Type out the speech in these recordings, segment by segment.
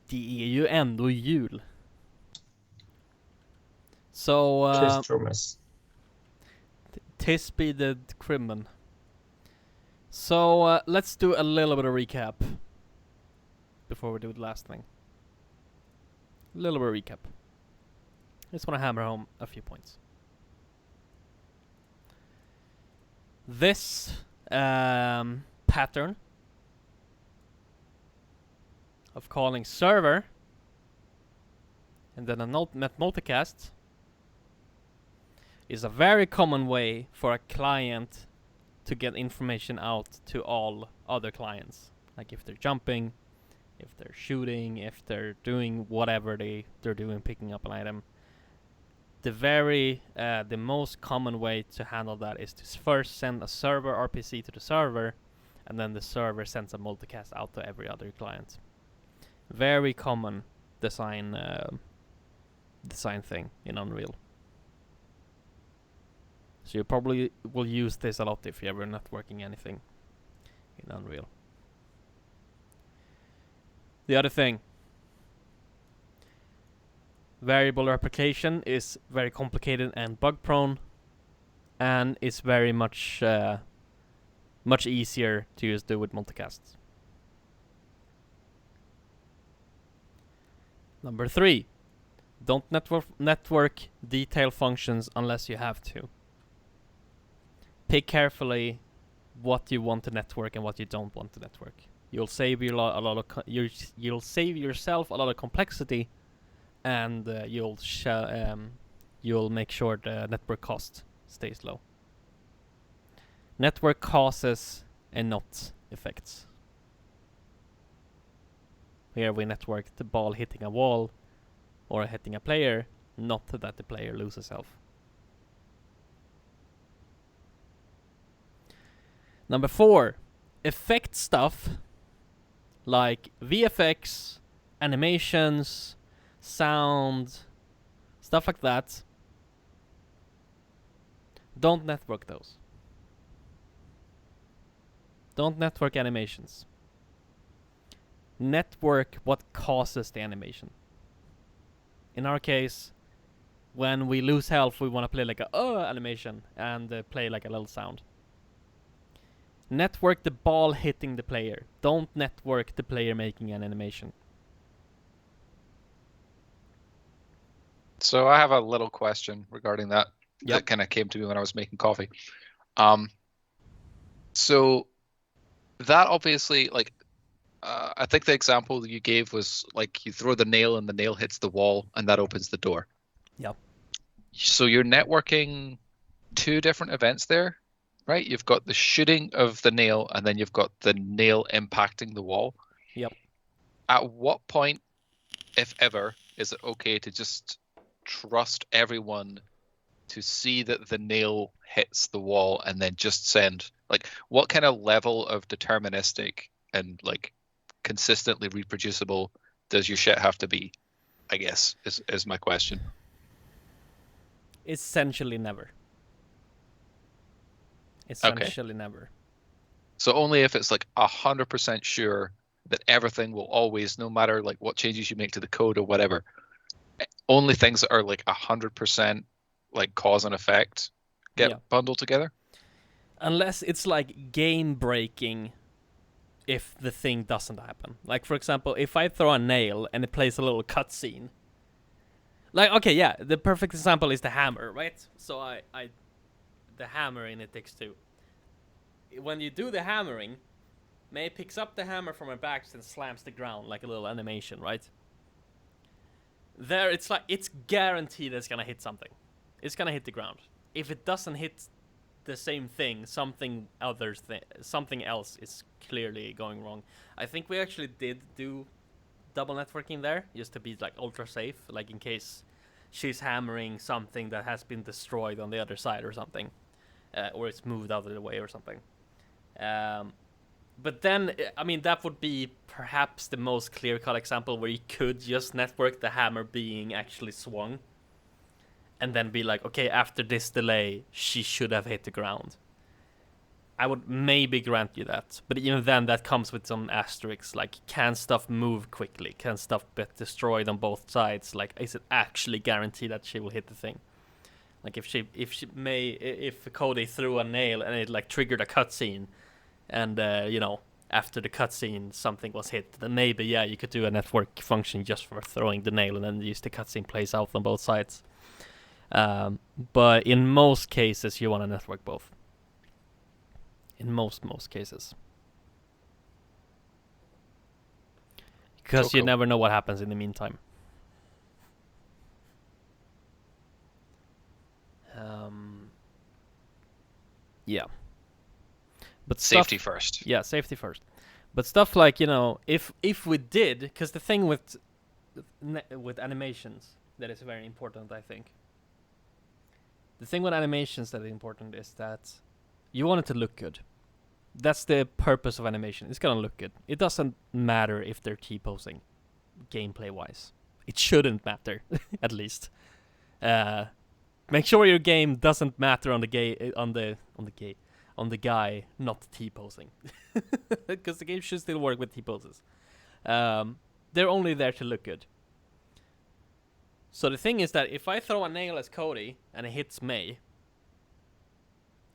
Det är ju ändå jul. So, Christmas. tis be the Crimson. So, let's do a little bit of recap before we do the last thing. A little bit of recap. I just want to hammer home a few points. This pattern of calling server and then a net multicast is a very common way for a client to get information out to all other clients. Like if they're jumping, if they're shooting, if they're doing whatever they're doing, picking up an item. The most common way to handle that is to first send a server RPC to the server, and then the server sends a multicast out to every other client. Very common design thing in Unreal. So you probably will use this a lot if you're ever networking anything in Unreal. The other thing, variable replication is very complicated and bug prone, and it's very much easier to just do with multicasts. Number 3, don't network detail functions unless you have to. Pick carefully what you want to network and what you don't want to network. You'll save you'll save yourself a lot of complexity, and you'll make sure the network cost stays low. Network causes and not effects. Here we network the ball hitting a wall or hitting a player, not that the player loses health. Number 4, effect stuff like VFX, animations, sound, stuff like that. Don't network those. Don't network animations. Network what causes the animation. In our case, when we lose health, we want to play like a animation and play like a little sound. Network the ball hitting the player. Don't network the player making an animation. So I have a little question regarding that. Yep. That kind of came to me when I was making coffee. So that obviously, like, I think the example you gave was like you throw the nail and the nail hits the wall and that opens the door. Yep. So you're networking 2 different events there, right? You've got the shooting of the nail and then you've got the nail impacting the wall. Yep. At what point, if ever, is it okay to just trust everyone to see that the nail hits the wall and then just send? Like, what kind of level of deterministic and like consistently reproducible does your shit have to be, I guess, is my question. Essentially never. Essentially never. So only if it's like 100% sure that everything will always, no matter like what changes you make to the code or whatever, only things that are like 100% like cause and effect get bundled together? Unless it's like game breaking if the thing doesn't happen. Like, for example, if I throw a nail and it plays a little cutscene. Like, okay, yeah, the perfect example is the hammer, right? So the hammer in It Takes Two. When you do the hammering, May picks up the hammer from her back and slams the ground like a little animation, right? There, it's like, it's guaranteed it's gonna hit something. It's gonna hit the ground. If it doesn't hit the same thing, something else is clearly going wrong. I think we actually did do double networking there, just to be like ultra safe, like in case she's hammering something that has been destroyed on the other side or something, or it's moved out of the way or something. But then, I mean, that would be perhaps the most clear-cut example where you could just network the hammer being actually swung, and then be like, okay, after this delay, she should have hit the ground. I would maybe grant you that, but even then, that comes with some asterisks. Like, can stuff move quickly? Can stuff get destroyed on both sides? Like, is it actually guaranteed that she will hit the thing? Like, if Cody threw a nail and it like triggered a cutscene, and you know, after the cutscene something was hit, then maybe you could do a network function just for throwing the nail, and then use the cutscene plays out on both sides. But in most cases, you want to network both. In most cases. Because you never know what happens in the meantime. Yeah. But safety first. Yeah, safety first. But stuff like, you know, if we did, because the thing with animations that is very important, I think. The thing with animations that is important is that you want it to look good. That's the purpose of animation. It's gonna look good. It doesn't matter if they're T-posing, gameplay-wise. It shouldn't matter, at least. Make sure your game doesn't matter on the guy not T-posing, because the game should still work with T-poses. They're only there to look good. So the thing is that if I throw a nail as Cody and it hits Mei,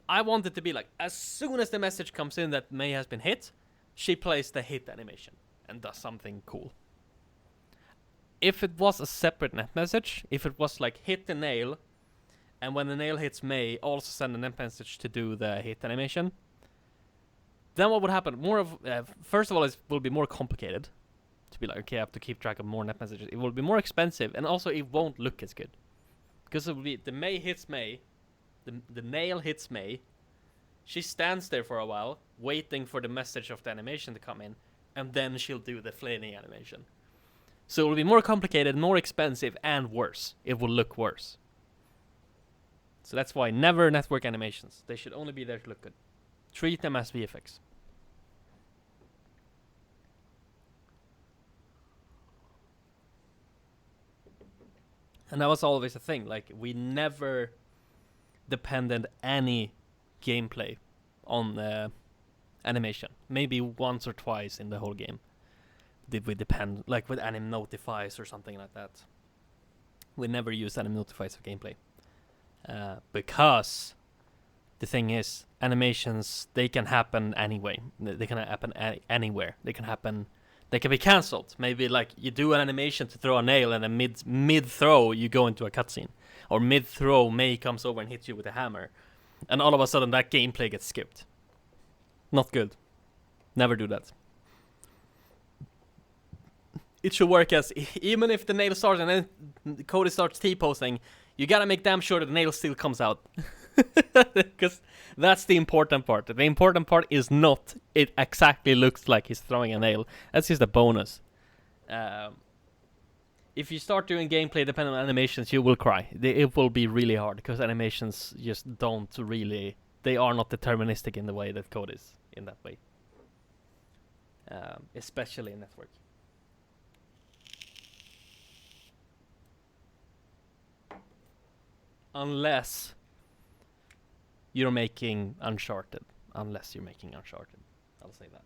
I want it to be like, as soon as the message comes in that Mei has been hit, she plays the hit animation and does something cool. If it was a separate net message, if it was like hit the nail, and when the nail hits Mei, also send a net message to do the hit animation, then what would happen? First of all, it will be more complicated. To be like, okay, I have to keep track of more net messages. It will be more expensive, and also it won't look as good. Because it will be, the Mei hits Mei, the nail hits Mei, she stands there for a while, waiting for the message of the animation to come in, and then she'll do the flailing animation. So it will be more complicated, more expensive, and worse. It will look worse. So that's why never network animations. They should only be there to look good. Treat them as VFX. And that was always a thing. Like, we never depended any gameplay on animation. Maybe once or twice in the whole game did we depend, like with Anim Notifies or something like that. We never used Anim Notifies for gameplay. Because the thing is, animations, they can happen anyway. They can happen anywhere. They can be cancelled. Maybe like you do an animation to throw a nail, and then mid throw you go into a cutscene, or mid throw Mei comes over and hits you with a hammer, and all of a sudden that gameplay gets skipped. Not good. Never do that. It should work as, even if the nail starts and then Cody starts T-posing, you gotta make damn sure that the nail still comes out. Because that's the important part. The important part is not it exactly looks like he's throwing a nail. That's just a bonus. If you start doing gameplay dependent on animations, you will cry. It will be really hard, because animations just don't really... They are not deterministic in the way that code is, in that way. Especially in network. Unless you're making Uncharted. I'll say that.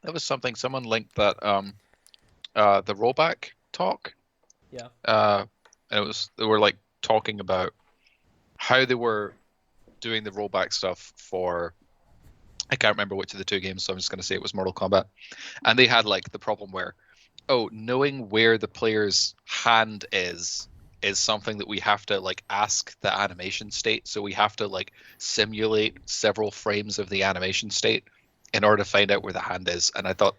That was something someone linked that the rollback talk. Yeah. And they were like talking about how they were doing the rollback stuff for, I can't remember which of the two games, so I'm just going to say it was Mortal Kombat. And they had like the problem where, knowing where the player's hand is something that we have to like ask the animation state. So we have to like simulate several frames of the animation state in order to find out where the hand is. And I thought,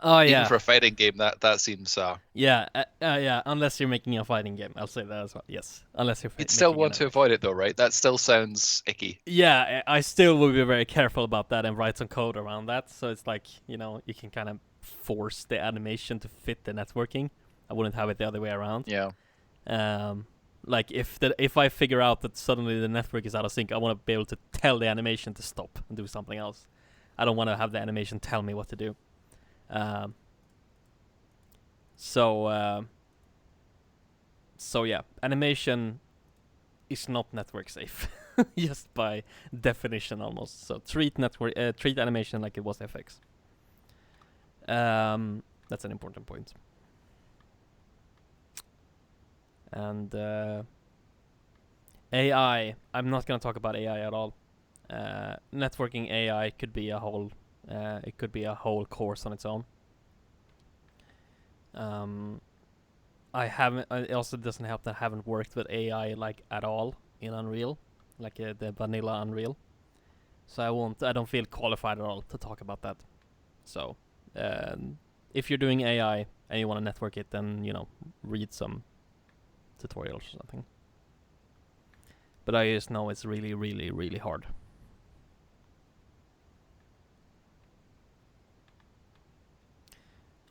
even for a fighting game, that seems... Yeah, unless you're making a fighting game. I'll say that as well, yes. Unless you're You'd still want to avoid it though, right? That still sounds icky. Yeah, I still will be very careful about that and write some code around that. So it's like, you can kind of force the animation to fit the networking. I wouldn't have it the other way around. Yeah. Like if I figure out that suddenly the network is out of sync, I want to be able to tell the animation to stop and do something else. I don't want to have the animation tell me what to do. So yeah, animation is not network safe, just by definition almost. So treat animation like it was FX. That's an important point. And AI, I'm not gonna talk about AI at all. Networking AI could be a whole, it could be a whole course on its own. I haven't. It also doesn't help that I haven't worked with AI like at all in Unreal, like the vanilla Unreal. So I don't feel qualified at all to talk about that. So, if you're doing AI and you want to network it, then read some tutorials or something. But I just know it's really, really, really hard.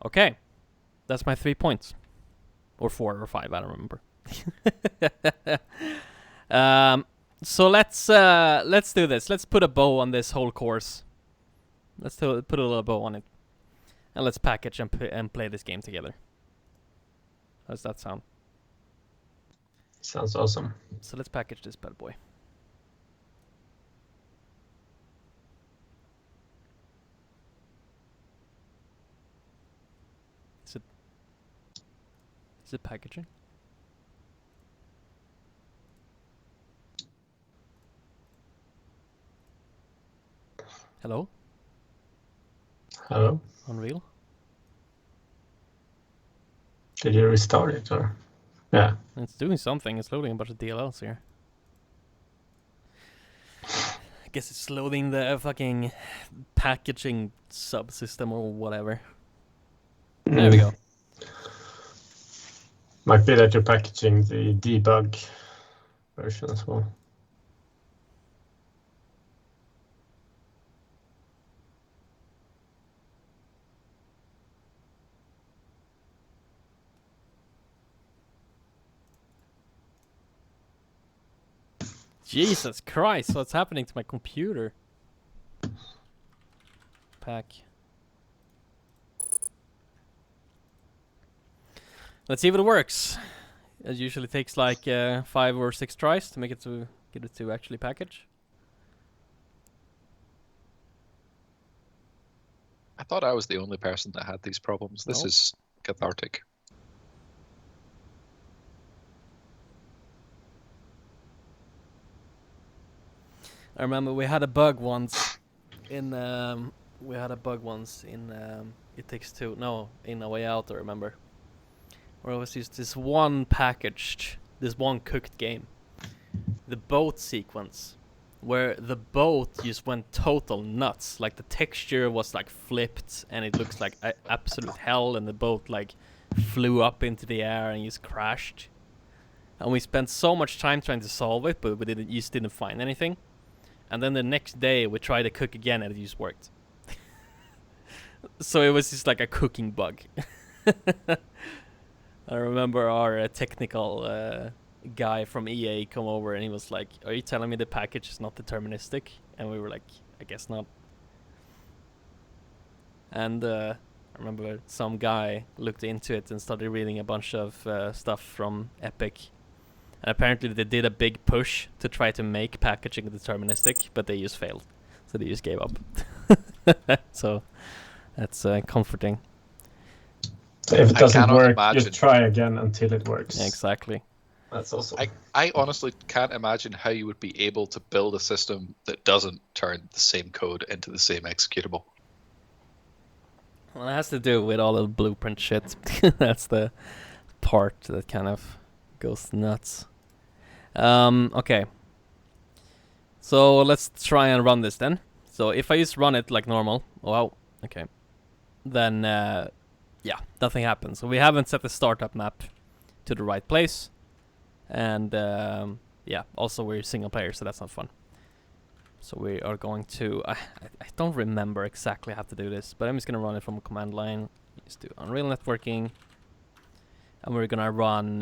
Okay, that's my 3 points. Or 4 or 5, I don't remember. So let's do this. Let's put a bow on this whole course. Let's put a little bow on it, and let's package and play this game together. How does that sound? Sounds awesome. So let's package this bad boy. Is it packaging? Hello? Hello? Unreal? Did you restart it or? Yeah. It's doing something. It's loading a bunch of DLLs here. I guess it's loading the fucking packaging subsystem or whatever. There we go. Might be that you're packaging the debug version as well. Jesus Christ, what's happening to my computer? Pack. Let's see if it works. It usually takes like 5 or 6 tries to make it to get it to actually package. I thought I was the only person that had these problems. This is cathartic. I remember we had a bug once in It Takes Two. No, in A Way Out, I remember. Where it was just this one cooked game. The boat sequence, where the boat just went total nuts. Like the texture was like flipped, and it looks like absolute hell, and the boat like flew up into the air and just crashed. And we spent so much time trying to solve it, but we just didn't find anything. And then the next day we tried to cook again, and it just worked. So it was just like a cooking bug. I remember our technical guy from EA come over, and he was like, "Are you telling me the package is not deterministic?" And we were like, "I guess not." And I remember some guy looked into it and started reading a bunch of stuff from Epic. And apparently they did a big push to try to make packaging deterministic, but they just failed. So they just gave up. So that's comforting. If it doesn't cannot work, imagine. just try again until it works. Yeah, exactly. That's awesome. I honestly can't imagine how you would be able to build a system that doesn't turn the same code into the same executable. Well, it has to do with all the blueprint shit. That's the part that kind of goes nuts. Okay. So let's try and run this then. So if I just run it like normal, wow, okay, then yeah, nothing happens. So we haven't set the startup map to the right place, and yeah, also we're single player, so that's not fun. So we are going to, I don't remember exactly how to do this, but I'm just gonna run it from a command line. Just do Unreal Networking, and we're gonna run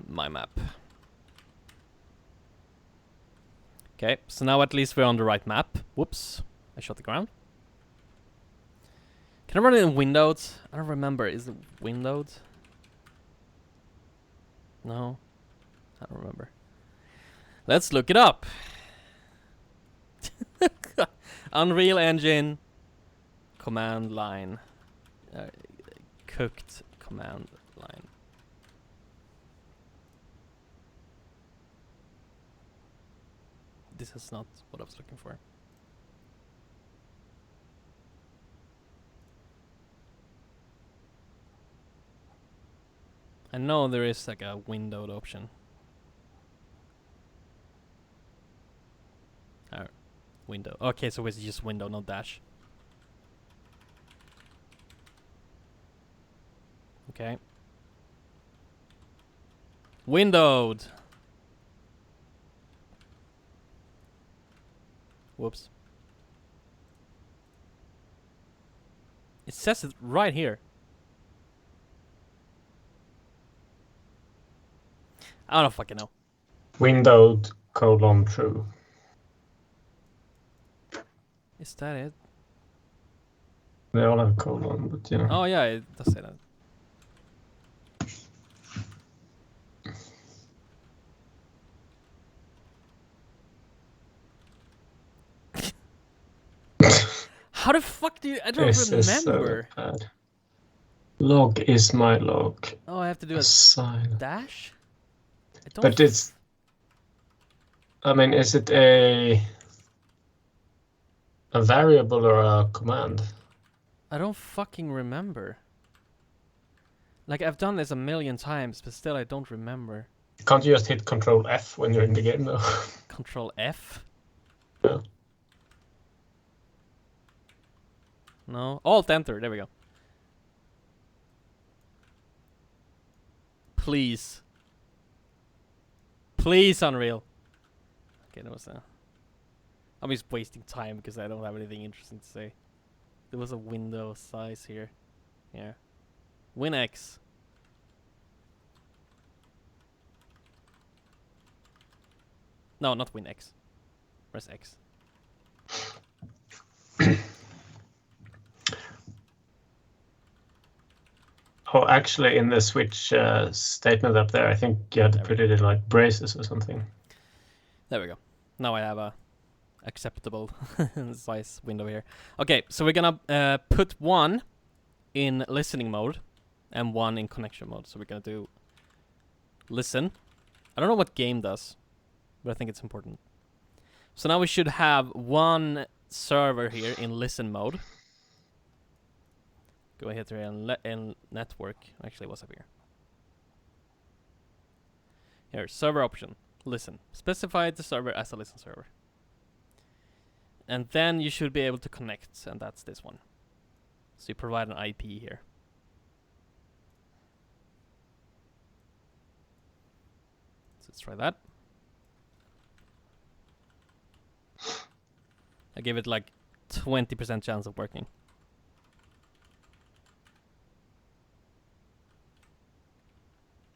my map. Okay, so now at least we're on the right map. Whoops, I shot the ground. Can I run it in windowed? I don't remember. Is it windowed? No, I don't remember. Let's look it up. Unreal Engine command line. Cooked command line. This is not what I was looking for. I know there is like a windowed option. Window. Okay, so it's just window, not dash. Okay. Windowed. Whoops. It says it right here. I don't fucking know. Windowed : true. Is that it? They all have colon, but yeah. Oh yeah, it does say that. How the fuck do you? I don't This is so remember. bad. Log is my log. Oh, I have to do a Assign. dash. I don't. But it's. I mean, is it a variable or a command? I don't fucking remember. Like I've done this a million times, but still I don't remember. Can't you just hit Control F when you're in the game though? Control F. Yeah. No. Alt Enter. There we go. Please. Please, Unreal. Okay, that was a... I'm just wasting time because I don't have anything interesting to say. There was a window size here. Yeah. WinX. No, not WinX. Press X. Oh, actually, in the switch statement up there, I think you had to put it in like braces or something. There we go. Now I have a acceptable size window here. Okay, so we're gonna put one in listening mode and one in connection mode. So we're gonna do listen. I don't know what game does, but I think it's important. So now we should have one server here in listen mode. Go ahead here and network. Actually, what's up here? Here, server option. Listen. Specify the server as a listen server. And then you should be able to connect, and that's this one. So you provide an IP here. So let's try that. I give it like 20% chance of working.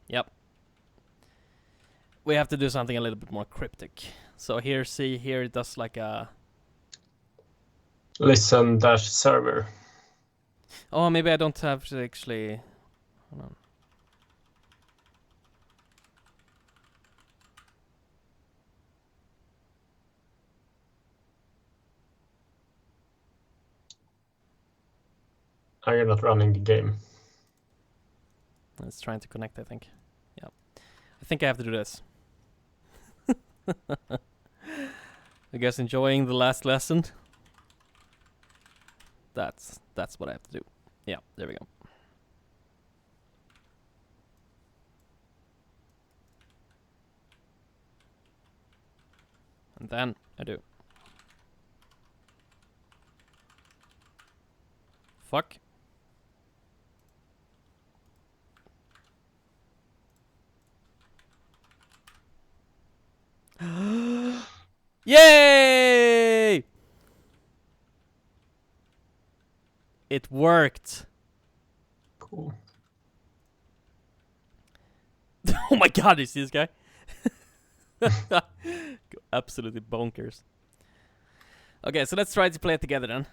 Yep. We have to do something a little bit more cryptic. So here, see, here it does like a... Listen dash server. Oh, maybe I don't have to actually... Hold on. Are you not running the game? It's trying to connect, I think. Yeah. I think I have to do this. I guess enjoying the last lesson. That's what I have to do. Yeah, there we go. And then I do. Fuck. Yay! It worked. Cool. Oh my god, you see this guy? Go absolutely bonkers. Okay, so let's try to play it together then.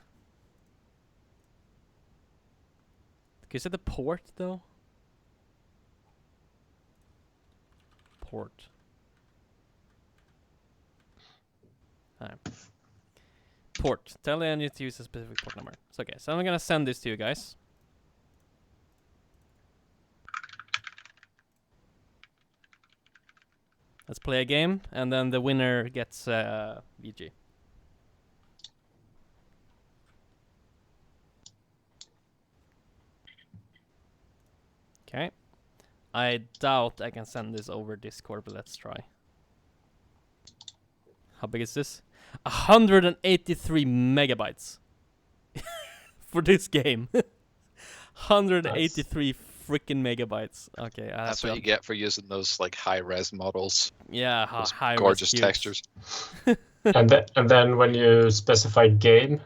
Can you set the port though? Port. Port. Tell the engine to use a specific port number. So okay, so I'm gonna send this to you guys. Let's play a game, and then the winner gets VG. Okay. I doubt I can send this over Discord, but let's try. How big is this? 183 megabytes for this game. 183 freaking megabytes. Okay, That's what you get for using those like high-res models. Yeah, Those high gorgeous res textures. And then when you specify game,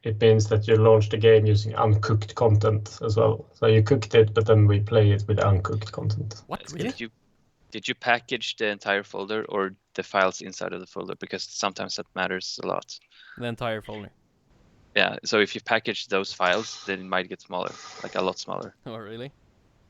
it means that you launch the game using uncooked content as well. So you cooked it, but then we play it with uncooked content. What, really? Did you package the entire folder or the files inside of the folder? Because sometimes that matters a lot. The entire folder. Yeah, so if you package those files, then it might get smaller, like a lot smaller. Oh, really?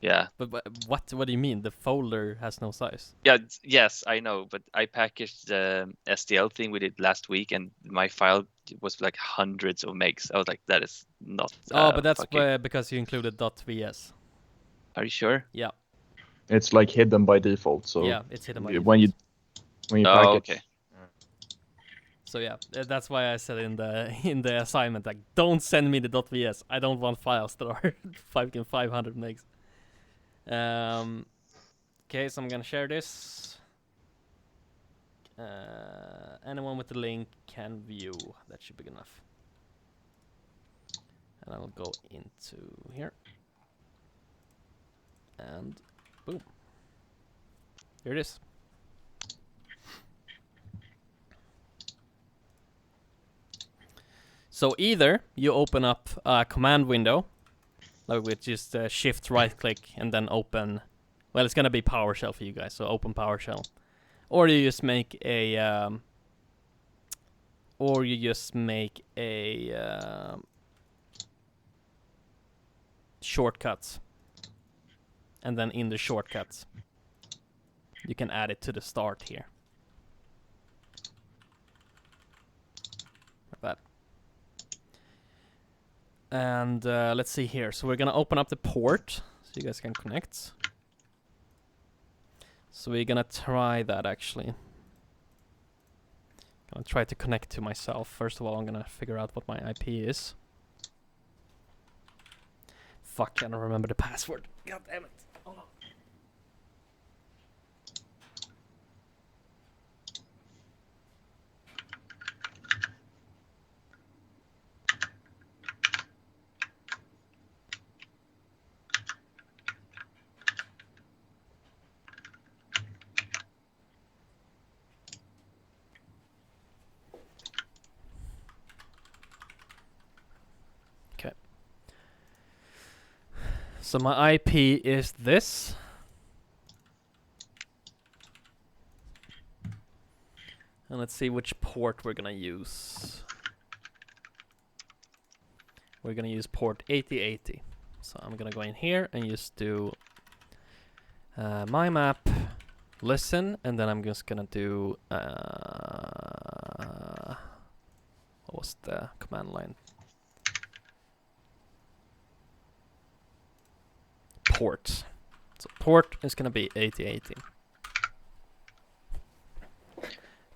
Yeah. But what do you mean? The folder has no size? Yeah, yes, I know, but I packaged the STL thing we did last week, and my file was like hundreds of megs. I was like, that is not. Oh, but that's fucking... because you included .vs. Are you sure? Yeah. It's like hidden by default. So Yeah, it's hidden by when you package. Okay. So yeah, that's why I said in the assignment, like, don't send me the .vs. I don't want files that are 500 megs. Okay, so I'm gonna share this. Anyone with the link can view. That should be good enough. And I'll go into here. And boom. Here it is. So either you open up a command window, like with just shift right click and then open, well, it's gonna be PowerShell for you guys, so open PowerShell. Or you just make a shortcuts. And then in the shortcuts, you can add it to the start here. Like that. And let's see here. So we're gonna open up the port so you guys can connect. So we're gonna try that actually. Gonna try to connect to myself. First of all, I'm gonna figure out what my IP is. Fuck, I don't remember the password. God damn it. Hold on. So my IP is this. And let's see which port we're gonna use. We're gonna use port 8080. So I'm gonna go in here and just do my map, listen, and then I'm just gonna do what was the command line? Port. So port is gonna be 8080.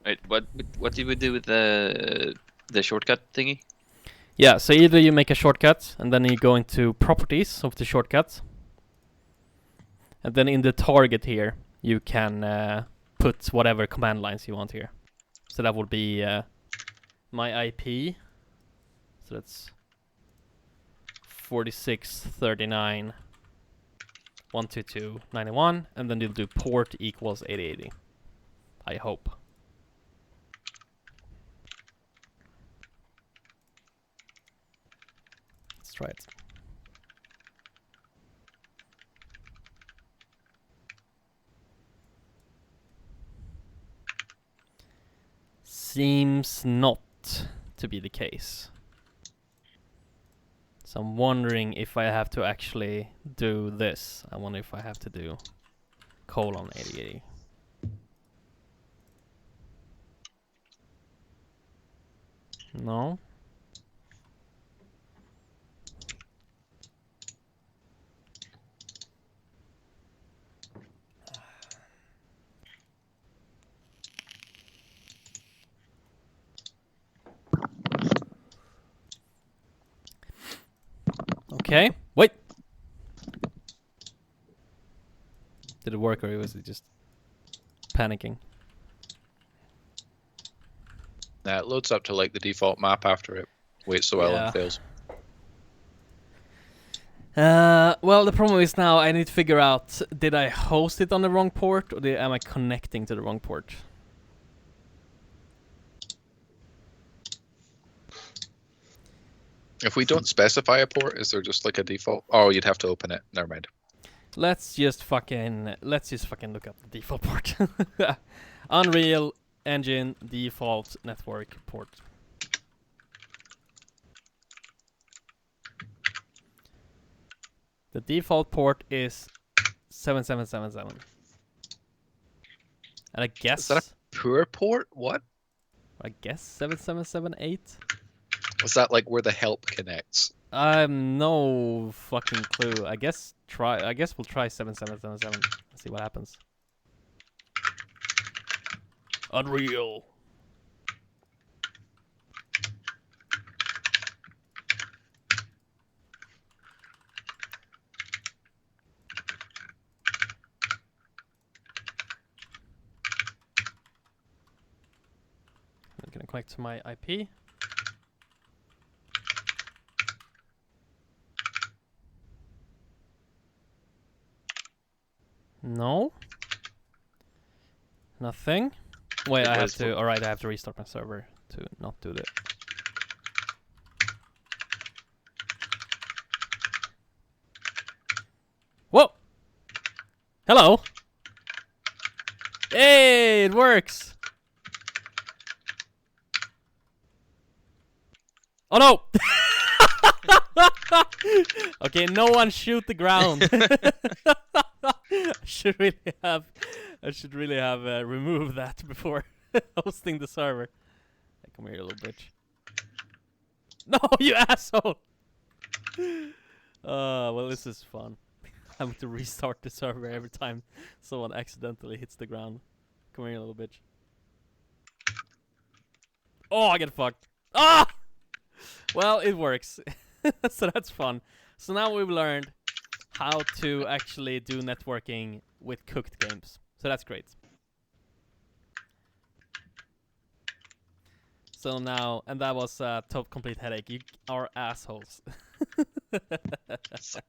Wait, what did we do with the shortcut thingy? Yeah, so either you make a shortcut and then you go into properties of the shortcut. And then in the target here, you can put whatever command lines you want here. So that would be my IP. So that's 4639 122.91, and then you'll do port equals 8080. I hope. Let's try it. Seems not to be the case. So I'm wondering if I have to actually do this. I wonder if I have to do colon 8080. No. Okay. Wait. Did it work, or was it just panicking? It loads up to like the default map after it waits a while Yeah. and fails. Well, the problem is now I need to figure out, did I host it on the wrong port, or am I connecting to the wrong port? If we don't specify a port, is there just like a default? Oh, you'd have to open it. Never mind. Let's just fucking look up the default port. Unreal Engine default network port. The default port is 7777. And I guess Is that a poor port? What? 7778. Was that like where the help connects? No fucking clue. I guess we'll try 7777 and see what happens. Unreal. I'm gonna connect to my IP. No. Nothing. Wait, I have to. Alright, I have to restart my server to not do that. Whoa! Hello! Hey, it works! Oh no! Okay, no one shoot the ground. I should really have removed that before hosting the server. Hey, come here, you little bitch. No, you asshole! Well, this is fun. I have to restart the server every time someone accidentally hits the ground. Come here, you little bitch. Oh, I get fucked. Ah! Well, it works. So that's fun. So now we've learned how to actually do networking with cooked games. So that's great. So now, and that was a complete headache. You are assholes.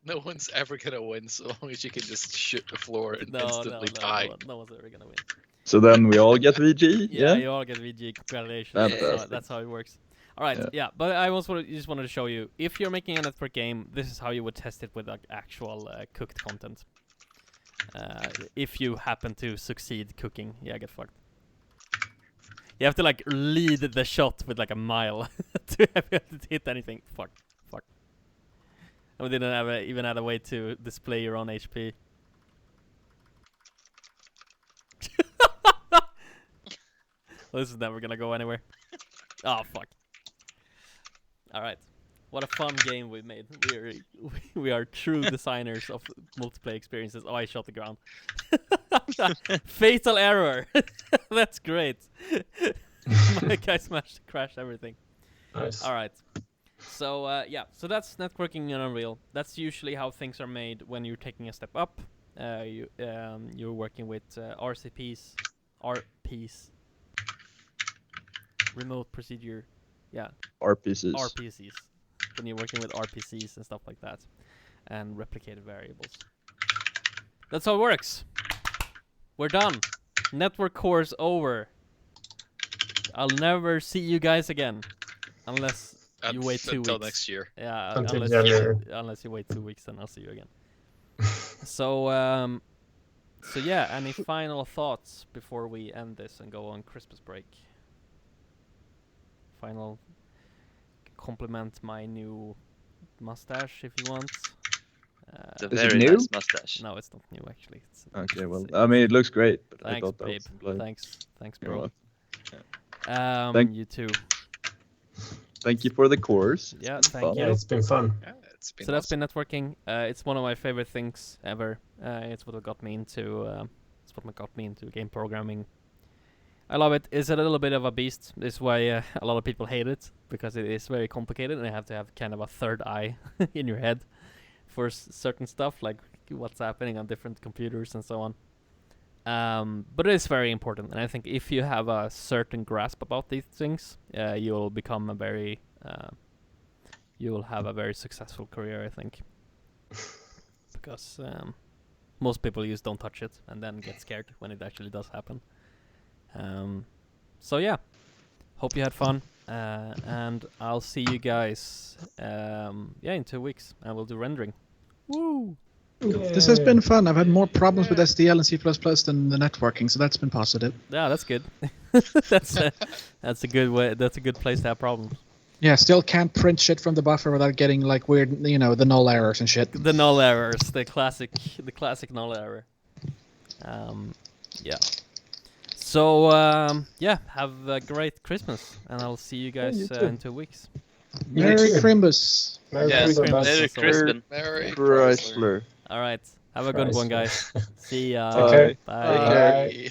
No one's ever gonna win so long as you can just shoot the floor and instantly die. No one's ever gonna win. So then we all get VG? Yeah, you all get VG. Congratulations. Fantastic. That's how it works. All right, yeah. But I also just wanted to show you, if you're making a network game, this is how you would test it with like actual cooked content. If you happen to succeed cooking, yeah, get fucked. You have to like lead the shot with like a mile to hit anything. Fuck. And we didn't have even had a way to display your own HP. Well, this is never gonna go anywhere. Oh fuck. All right, what a fun game we made. We are true designers of multiplayer experiences. Oh, I shot the ground. Fatal error. That's great. My guy crashed everything. Nice. All right. So yeah, so that's networking in Unreal. That's usually how things are made when you're taking a step up. You're working with RPs, remote procedure. Yeah. RPCs. When you're working with RPCs and stuff like that. And replicated variables. That's how it works. We're done. Network course over. I'll never see you guys again. Unless you wait 2 weeks. Until next year. Yeah, Until January. unless you wait 2 weeks, then I'll see you again. So yeah, any final thoughts before we end this and go on Christmas break? Final compliment my new mustache if you want. It's a Is it very new? nice mustache. No, it's not new actually. Okay, well, I mean, it looks great. But I Thanks, thought that babe. was like, Thanks, you're bro. welcome. Thank- You too. Thank you for the course. Yeah, It's thank fun. you. Yeah, it's been fun. Yeah, it's been So that's awesome. been networking. It's one of my favorite things ever. It's what got me into. It's what got me into game programming. I love it. It's a little bit of a beast. This is why a lot of people hate it, because it is very complicated and you have to have kind of a third eye in your head for certain stuff, like what's happening on different computers and so on. But it is very important, and I think if you have a certain grasp about these things, you'll become a very you will have a very successful career, I think. Because most people just don't touch it and then get scared when it actually does happen. So yeah, hope you had fun, and I'll see you guys in 2 weeks, and we'll do rendering. Woo! This has been fun. I've had more problems with SDL and C++ than the networking, so that's been positive. Yeah, that's good. That's a good way. That's a good place to have problems. Yeah, still can't print shit from the buffer without getting like weird, the null errors and shit. The null errors, the classic null error. Yeah. So have a great Christmas, and I'll see you guys you too. in 2 weeks. Merry Crimbus. Merry Yes, Christmas. Merry Christmas. Merry Chrysler. All right, have a good one, guys. See ya. Okay. Bye. Bye. Bye.